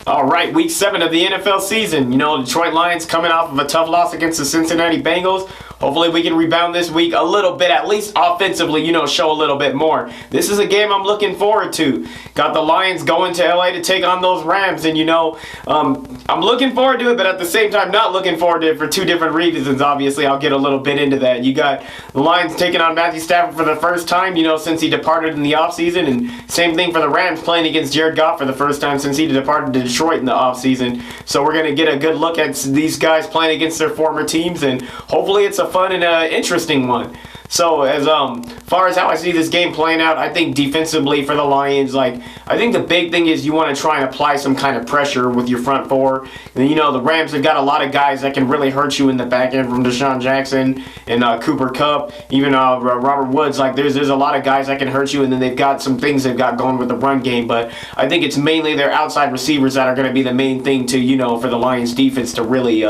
All right, week 7 of the NFL season. Detroit Lions coming off of a tough loss against the Cincinnati Bengals. Hopefully we can rebound this week a little bit, at least offensively, show a little bit more. This is a game I'm looking forward to. Got the Lions going to LA to take on those Rams, and I'm looking forward to it, but at the same time not looking forward to it for two different reasons. Obviously, I'll get a little bit into that. You got the Lions taking on Matthew Stafford for the first time, since he departed in the offseason, and same thing for the Rams playing against Jared Goff for the first time since he departed to Detroit in the offseason. So we're going to get a good look at these guys playing against their former teams, and hopefully it's a fun and interesting one. So as far as how I see this game playing out, I think defensively for the Lions, I think the big thing is you want to try and apply some kind of pressure with your front four. And, the Rams have got a lot of guys that can really hurt you in the back end, from Deshaun Jackson and Cooper Kupp, even Robert Woods. There's a lot of guys that can hurt you, and then they've got some things they've got going with the run game. But I think it's mainly their outside receivers that are going to be the main thing to, for the Lions defense to really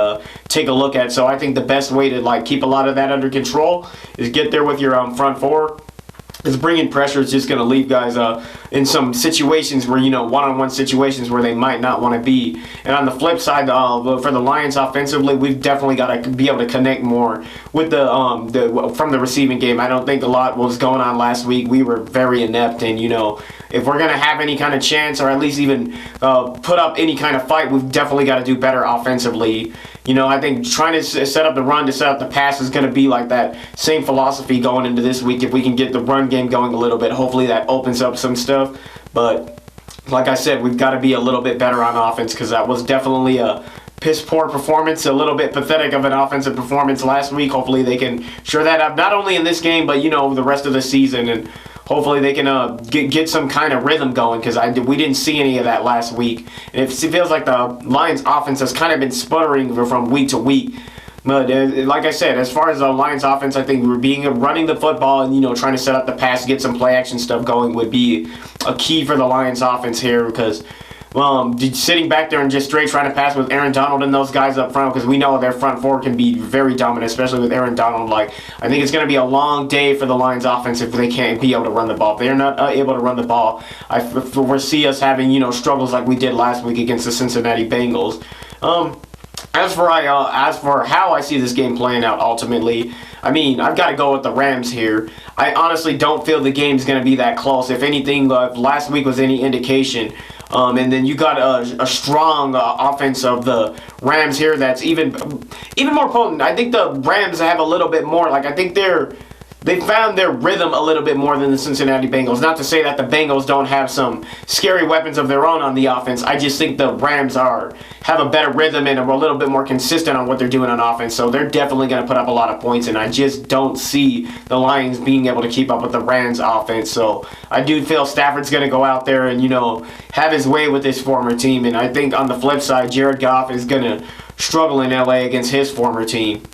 take a look at. So I think the best way to keep a lot of that under control is get there with your front four. Is bringing pressure is just going to leave guys in some situations where, one-on-one situations where they might not want to be. And on the flip side, for the Lions offensively, we've definitely got to be able to connect more with from the receiving game. I don't think a lot was going on last week. We were very inept, and, if we're going to have any kind of chance, or at least even put up any kind of fight, we've definitely got to do better offensively. I think trying to set up the run to set up the pass is going to be like that same philosophy going into this week. If we can get the run game going a little bit, hopefully that opens up some stuff. But like I said, we've got to be a little bit better on offense, because that was definitely a piss-poor performance, a little bit pathetic of an offensive performance last week. Hopefully they can shore that up, not only in this game, but, the rest of the season. And hopefully they can get some kind of rhythm going, because we didn't see any of that last week. And it feels like the Lions offense has kind of been sputtering from week to week. But like I said, as far as the Lions offense, I think running the football and, trying to set up the pass, get some play action stuff going would be a key for the Lions offense here, because sitting back there and just straight trying to pass with Aaron Donald and those guys up front, because we know their front four can be very dominant, especially with Aaron Donald. I think it's going to be a long day for the Lions offense if they can't be able to run the ball. If they're not able to run the ball, I foresee us having, struggles like we did last week against the Cincinnati Bengals. As for how I see this game playing out ultimately, I've got to go with the Rams here. I honestly don't feel the game's going to be that close. If anything, last week was any indication. And then you got a strong offense of the Rams here that's even more potent. I think the Rams have a little bit more. I think they found their rhythm a little bit more than the Cincinnati Bengals. Not to say that the Bengals don't have some scary weapons of their own on the offense. I just think the Rams have a better rhythm and are a little bit more consistent on what they're doing on offense. So they're definitely going to put up a lot of points, and I just don't see the Lions being able to keep up with the Rams offense. So I do feel Stafford's going to go out there and, have his way with his former team. And I think on the flip side, Jared Goff is going to struggle in LA against his former team.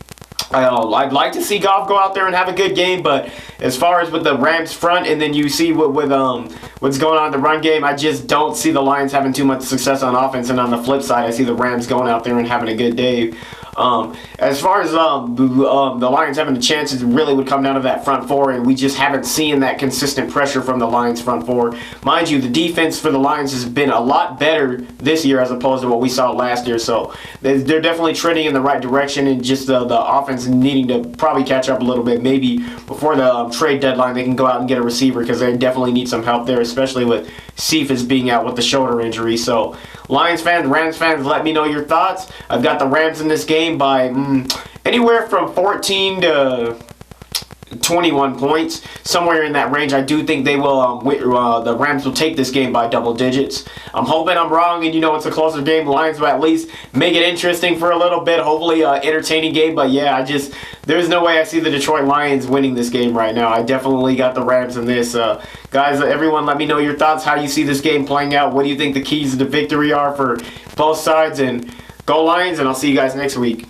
I'd like to see Goff go out there and have a good game, but as far as with the Rams front, and then you see with what's going on in the run game, I just don't see the Lions having too much success on offense. And on the flip side, I see the Rams going out there and having a good day. As far as the Lions having a chance, it really would come down to that front four, and we just haven't seen that consistent pressure from the Lions front four. Mind you, the defense for the Lions has been a lot better this year as opposed to what we saw last year, so they're definitely trending in the right direction, and just the offense needing to probably catch up a little bit. Maybe before the trade deadline they can go out and get a receiver, because they definitely need some help there, especially with Cephas being out with the shoulder injury. So Lions fans, Rams fans, let me know your thoughts. I've got the Rams in this game by anywhere from 14 to 21 points, somewhere in that range. I do think they will. The Rams will take this game by double digits. I'm hoping I'm wrong, and it's a closer game. The Lions will at least make it interesting for a little bit. Hopefully, entertaining game. But yeah, there's no way I see the Detroit Lions winning this game right now. I definitely got the Rams in this. Guys, everyone, let me know your thoughts. How you see this game playing out? What do you think the keys to victory are for both sides? And go Lions! And I'll see you guys next week.